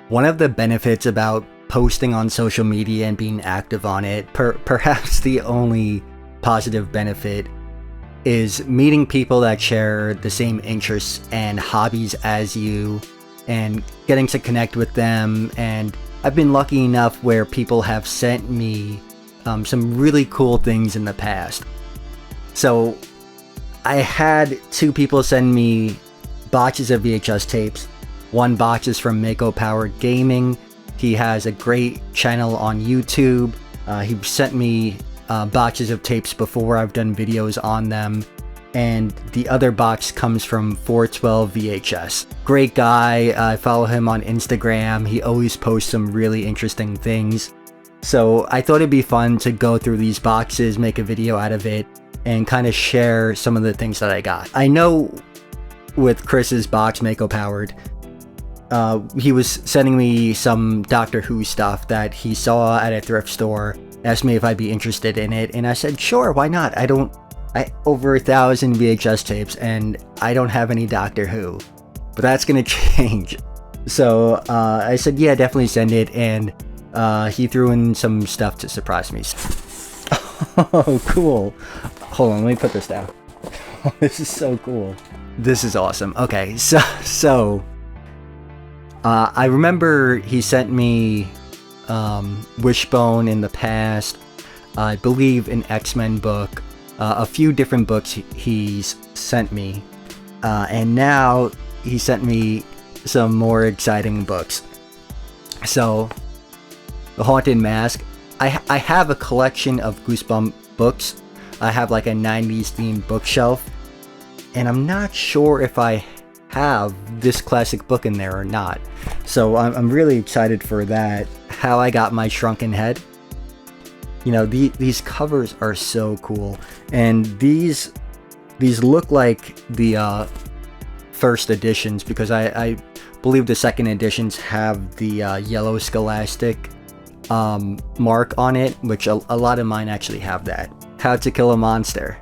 One of the benefits about posting on social media and being active on it, perhaps the only positive benefit, is meeting people that share the same interests and hobbies as you and getting to connect with them. And I've been lucky enough where people have sent me some really cool things in the past. So I had 2 people send me boxes of VHS tapes. One box is from Makopowered Gaming. He has a great channel on YouTube. He sent me boxes of tapes before. I've done videos on them. And the other box comes from 412 VHS. Great guy. I follow him on Instagram. He always posts some really interesting things. So I thought it'd be fun to go through these boxes, make a video out of it, and kind of share some of the things that I got. I know with Chris's box, Makopowered, he was sending me some Doctor Who stuff that he saw at a thrift store, asked me if I'd be interested in it, and I said, sure, why not? I over 1,000 VHS tapes, and I don't have any Doctor Who, but that's gonna change. So I said, yeah, definitely send it, and he threw in some stuff to surprise me. Oh, cool. Hold on, let me put this down. Oh, this is so cool. This is awesome. Okay, so I remember he sent me Wishbone in the past, I believe an X-Men book, a few different books he's sent me, and now he sent me some more exciting books. So, The Haunted Mask. I have a collection of Goosebump books. I have like a 90s themed bookshelf, and I'm not sure if I have this classic book in there or not. So I'm really excited for that. How I Got My Shrunken Head. You know, these covers are so cool, and these look like the first editions, because I believe the second editions have the yellow scholastic mark on it, which a lot of mine actually have that. How to Kill a Monster.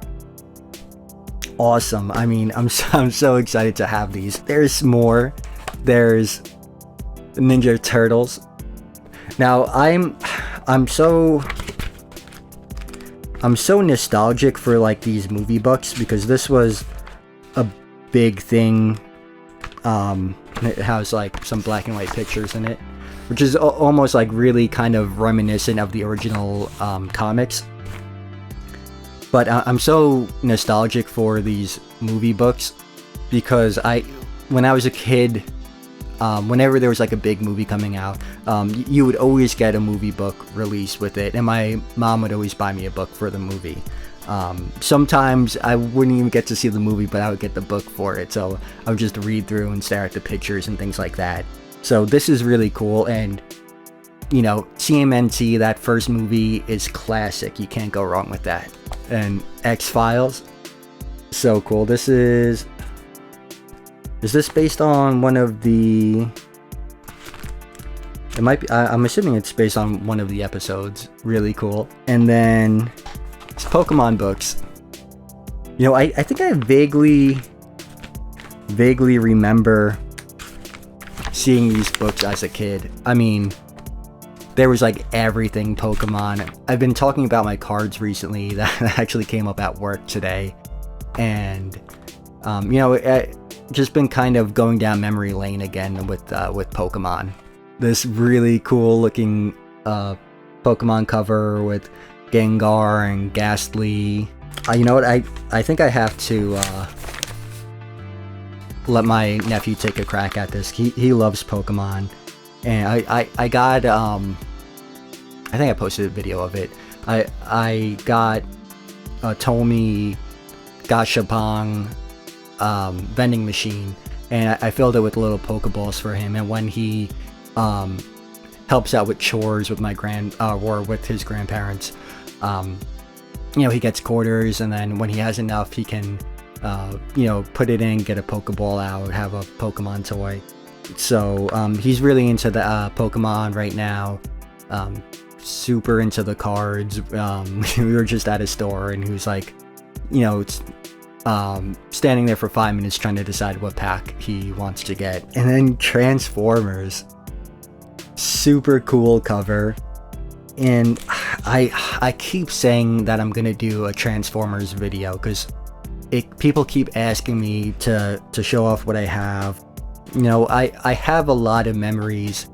Awesome. I mean, I'm so excited to have these. There's more. There's Ninja Turtles. Now I'm so nostalgic for like these movie books, because this was a big thing. It has like some black and white pictures in it, which is almost like really kind of reminiscent of the original comics. But I'm so nostalgic for these movie books, because when I was a kid, whenever there was like a big movie coming out, you would always get a movie book released with it, and my mom would always buy me a book for the movie. Sometimes I wouldn't even get to see the movie, but I would get the book for it, so I would just read through and stare at the pictures and things like that. So this is really cool, and you know, TMNT, that first movie is classic. You can't go wrong with that. And X-Files, so cool. Is this based on one of the... It might be, I'm assuming it's based on one of the episodes. Really cool. And then it's Pokemon books. You know, I think I vaguely remember seeing these books as a kid. I mean, there was like everything Pokemon. I've been talking about my cards recently. That actually came up at work today. And, you know, just been kind of going down memory lane again with Pokemon. This really cool looking Pokemon cover with Gengar and Ghastly. You know what? I think I have to let my nephew take a crack at this. He loves Pokemon, and I got I think I posted a video of it. I got a Tomy Gashapon vending machine, and I filled it with little Pokeballs for him. And when he helps out with chores with my or with his grandparents, you know, he gets quarters, and then when he has enough, he can you know, put it in, get a Pokeball out, have a Pokemon toy. So he's really into the Pokemon right now. Super into the cards. We were just at a store, and he was like, you know, it's standing there for 5 minutes trying to decide what pack he wants to get. And then Transformers. super cool cover. And I keep saying that I'm gonna do a Transformers video because people keep asking me to show off what I have. You know, I have a lot of memories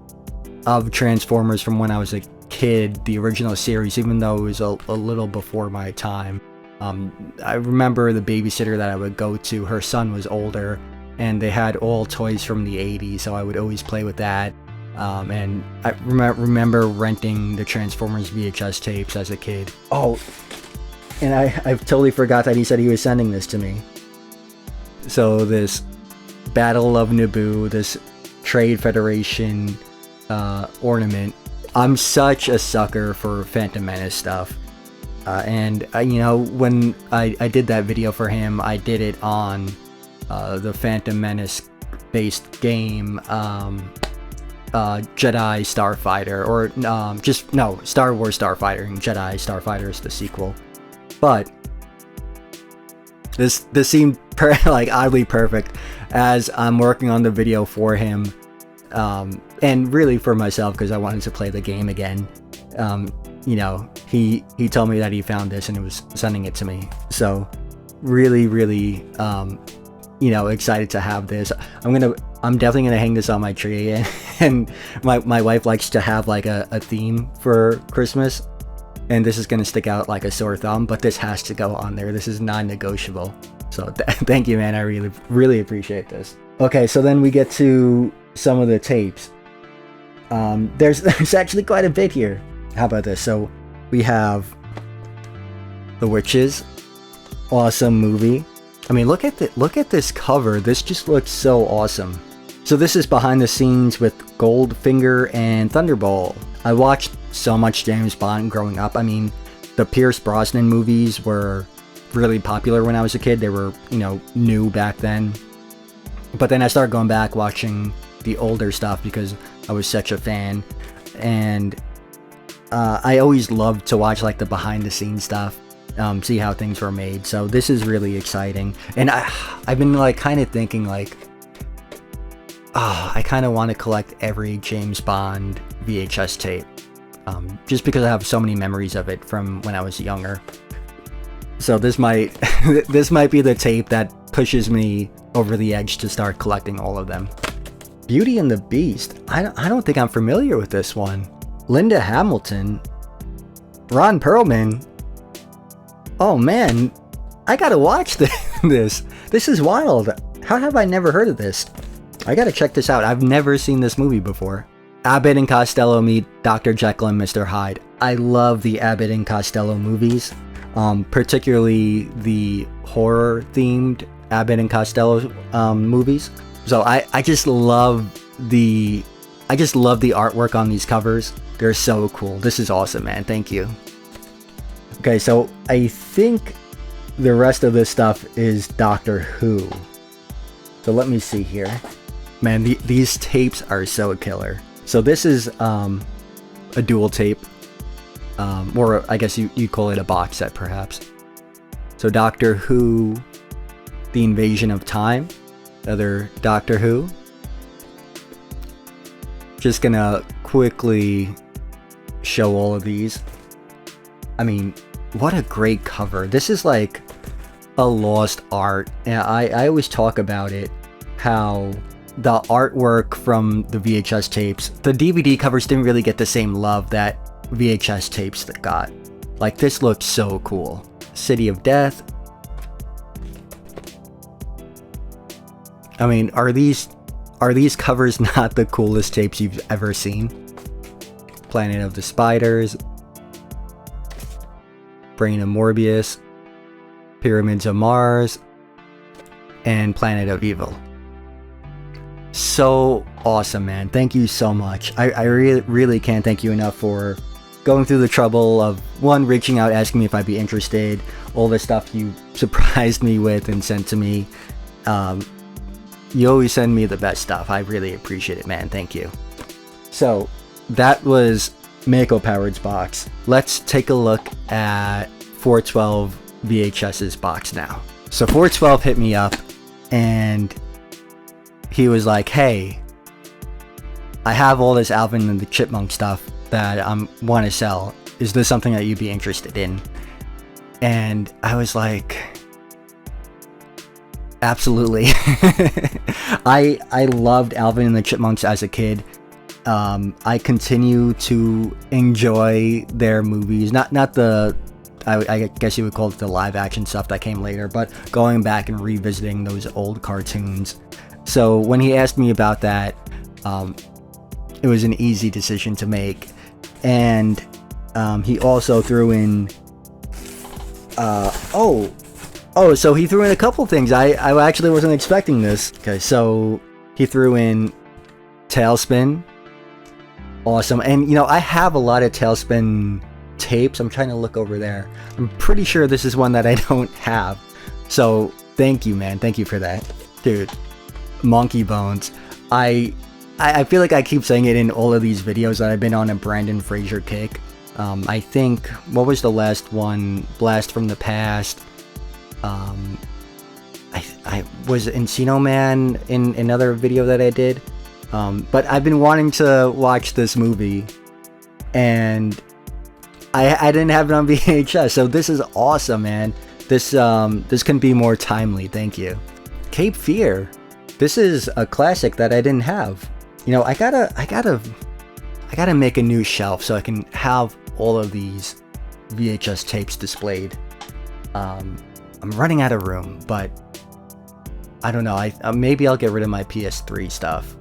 of Transformers from when I was a kid, the original series, even though it was a little before my time. I remember the babysitter that I would go to, her son was older, and they had all toys from the 80s, so I would always play with that. And I remember renting the Transformers VHS tapes as a kid. Oh, and I've totally forgot that he said he was sending this to me. So this Battle of Naboo, this Trade Federation ornament. I'm such a sucker for Phantom Menace stuff. And you know, when I did that video for him, I did it on the Phantom Menace based game, Jedi Starfighter, or Star Wars Starfighter, and Jedi Starfighter is the sequel. But this seemed like oddly perfect as I'm working on the video for him, and really for myself because I wanted to play the game again. You know, he told me that he found this and he was sending it to me. So really, you know, excited to have this. I'm definitely gonna hang this on my tree, and my wife likes to have like a theme for Christmas, and this is gonna stick out like a sore thumb, but this has to go on there. This is non-negotiable. So thank you, man. I really appreciate this. Okay, so then we get to some of the tapes. There's actually quite a bit here. How about this? So we have The Witches, awesome movie. I mean, look at this cover. This just looks so awesome. So this is behind the scenes with Goldfinger and Thunderball. I watched so much James Bond growing up. I mean, the Pierce Brosnan movies were really popular when I was a kid. They were, you know, new back then. But then I started going back watching the older stuff because I was such a fan. And I always loved to watch like the behind the scenes stuff, see how things were made. So this is really exciting. And I've been like kind of thinking like, I kind of want to collect every James Bond VHS tape, just because I have so many memories of it from when I was younger. So this might be the tape that pushes me over the edge to start collecting all of them. Beauty and the Beast. I don't think I'm familiar with this one. Linda Hamilton, Ron Perlman. Oh man, I gotta watch this. This is wild. How have I never heard of this? I gotta check this out. I've never seen this movie before. Abbott and Costello meet Dr. Jekyll and Mr. Hyde. I love the Abbott and Costello movies, particularly the horror-themed Abbott and Costello movies. So I just love the artwork on these covers. They're so cool. This is awesome, man. Thank you. Okay, so I think the rest of this stuff is Doctor Who. So let me see here. Man, these tapes are so killer. So this is a dual tape, or I guess you'd call it a box set, perhaps. So Doctor Who, The Invasion of Time, other Doctor Who. Just gonna quickly show all of these. I mean, what a great cover. This is like a lost art. And I always talk about it, how the artwork from the VHS tapes, the DVD covers didn't really get the same love that VHS tapes that got. Like, this looks so cool. City of Death. I mean, are these covers not the coolest tapes you've ever seen? Planet of the Spiders, Brain of Morbius, Pyramids of Mars, and Planet of Evil. So awesome, man. Thank you so much. I really can't thank you enough for going through the trouble of, one, reaching out, asking me if I'd be interested, all the stuff you surprised me with and sent to me. You always send me the best stuff. I really appreciate it, man. Thank you. So that was Makopowered's box. Let's take a look at 412 VHS's box now. So 412 hit me up and he was like, hey, I have all this Alvin and the Chipmunk stuff that I want to sell. Is this something that you'd be interested in? And I was like, absolutely. I loved Alvin and the Chipmunks as a kid. I continue to enjoy their movies. Not the, I guess you would call it the live action stuff that came later, but going back and revisiting those old cartoons. So when he asked me about that, it was an easy decision to make. And he also threw in so he threw in a couple things. I actually wasn't expecting this. Okay, so he threw in Tailspin. Awesome. And I have a lot of Tailspin tapes. I'm trying to look over there. I'm pretty sure this is one that I don't have. So thank you, man. Thank you for that. Dude, Monkey Bones. I feel like I keep saying it in all of these videos that I've been on a Brandon Fraser kick. I think, what was the last one? Blast from the Past. I was Encino Man in another video that I did. But I've been wanting to watch this movie, and I didn't have it on VHS, so this is awesome, man. This can be more timely. Thank you. Cape Fear. This is a classic that I didn't have. I gotta make a new shelf so I can have all of these VHS tapes displayed. I'm running out of room, but I don't know. Maybe I'll get rid of my PS3 stuff.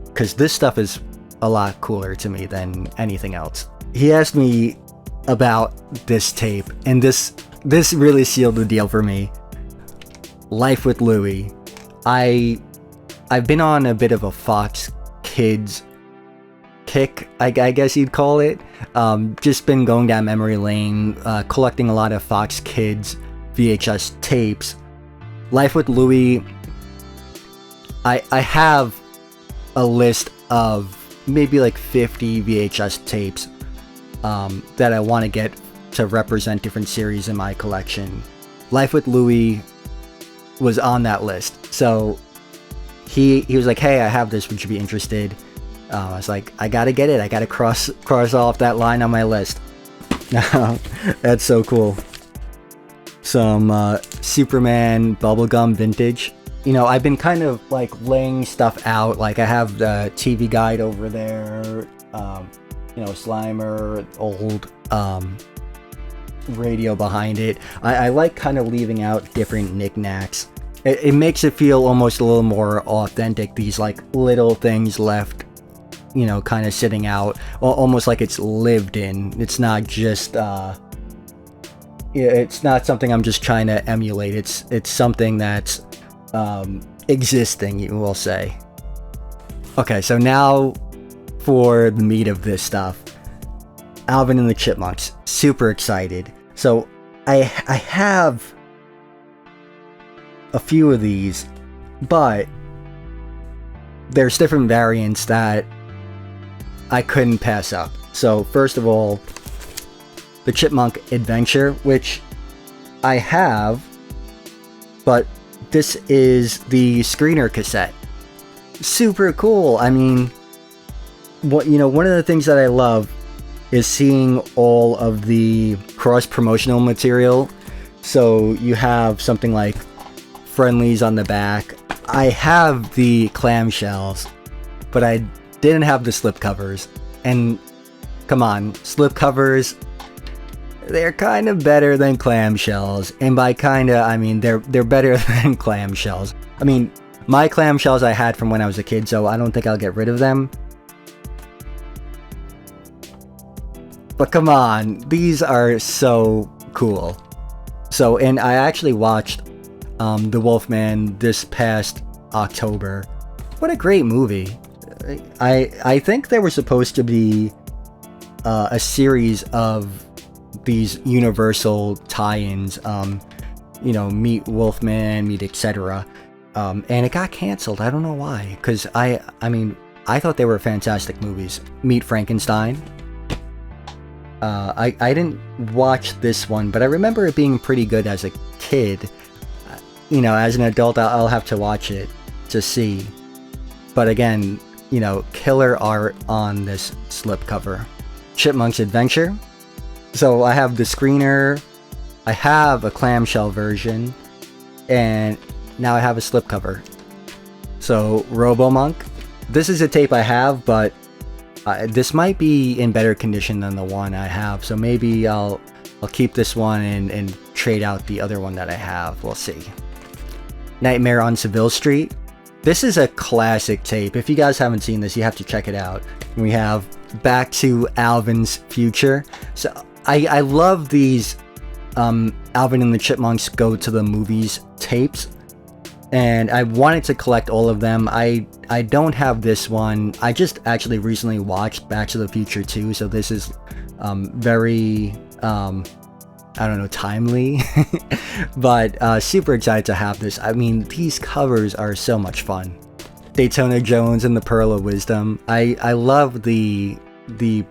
Because this stuff is a lot cooler to me than anything else. He asked me about this tape, and this really sealed the deal for me. Life with Louie. I've been on a bit of a Fox Kids kick, I guess you'd call it. Just been going down memory lane, collecting a lot of Fox Kids VHS tapes. Life with Louie, I have a list of maybe like 50 VHS tapes that I want to get to represent different series in my collection. Life with Louie was on that list. So he was like, hey, I have this, would you be interested? I was like, I gotta get it. I gotta cross off that line on my list. That's so cool. Some Superman bubblegum vintage. I've been kind of like laying stuff out. Like I have the TV guide over there, Slimer, old radio behind it. I like kind of leaving out different knickknacks. It makes it feel almost a little more authentic. These like little things left, kind of sitting out, almost like it's lived in. It's not just it's not something I'm just trying to emulate. It's something that's existing, you will say. Okay, so now for the meat of this stuff. Alvin and the Chipmunks. Super excited. So I have a few of these, but there's different variants that I couldn't pass up. So first of all, the Chipmunk Adventure, which I have, but this is the screener cassette. Super cool. I mean, one of the things that I love is seeing all of the cross-promotional material. So you have something like Friendlies on the back. I have the clamshells, but I didn't have the slipcovers. And come on, slipcovers, they're kind of better than clamshells. And by kinda, I mean they're better than clamshells. I mean, my clamshells I had from when I was a kid, so I don't think I'll get rid of them. But come on, these are so cool. So, and I actually watched The Wolfman this past October. What a great movie. I think there was supposed to be a series of these Universal tie-ins, meet Wolfman, meet etc. And it got canceled. I don't know why. Because I thought they were fantastic movies. Meet Frankenstein. I didn't watch this one, but I remember it being pretty good as a kid. As an adult, I'll have to watch it to see. But again, you know, killer art on this slipcover. Chipmunks Adventure. So I have the screener, I have a clamshell version, and now I have a slipcover. So Robo-Monk. This is a tape I have, but this might be in better condition than the one I have. So maybe I'll keep this one and trade out the other one that I have. We'll see. Nightmare on Seville Street. This is a classic tape. If you guys haven't seen this, you have to check it out. We have Back to Alvin's Future. So I love these Alvin and the Chipmunks Go to the Movies tapes, and I wanted to collect all of them. I don't have this one. I just actually recently watched Back to the Future 2, so this is very I don't know, timely. But super excited to have this. I mean, these covers are so much fun. Daytona Jones and the Pearl of Wisdom. I love the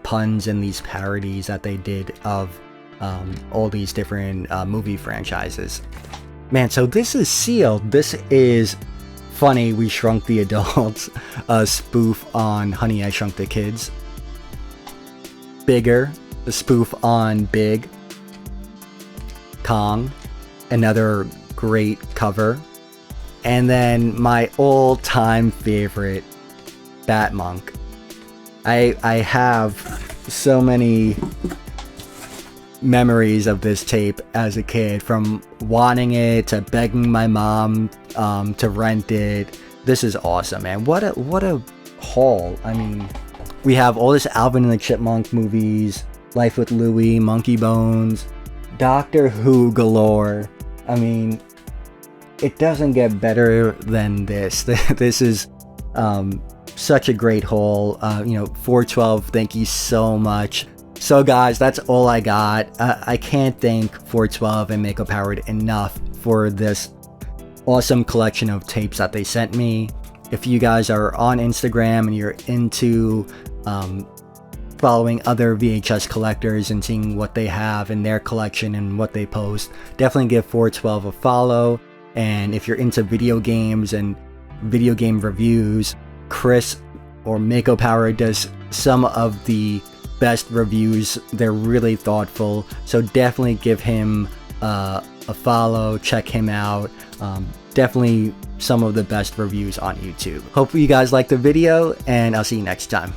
puns and these parodies that they did of all these different movie franchises. Man, so this is sealed. This is Funny We Shrunk the Adults, a spoof on Honey I Shrunk the Kids. Bigger, a spoof on Big. Kong, another great cover. And then my all-time favorite, Batmonk. I have so many memories of this tape as a kid, from wanting it to begging my mom to rent it. This is awesome, man. What a haul. I mean, we have all this Alvin and the Chipmunk movies, Life with Louie, Monkey Bones, Doctor Who galore. I mean, it doesn't get better than this. This is such a great haul. You know, 412, thank you so much. So guys, that's all I got. I can't thank 412 and Makopowered enough for this awesome collection of tapes that they sent me. If you guys are on Instagram and you're into following other VHS collectors and seeing what they have in their collection and what they post, definitely give 412 a follow. And if you're into video games and video game reviews, Chris or Makopowered does some of the best reviews. They're really thoughtful, so definitely give him a follow, check him out. Definitely some of the best reviews on YouTube. Hopefully you guys liked the video, and I'll see you next time.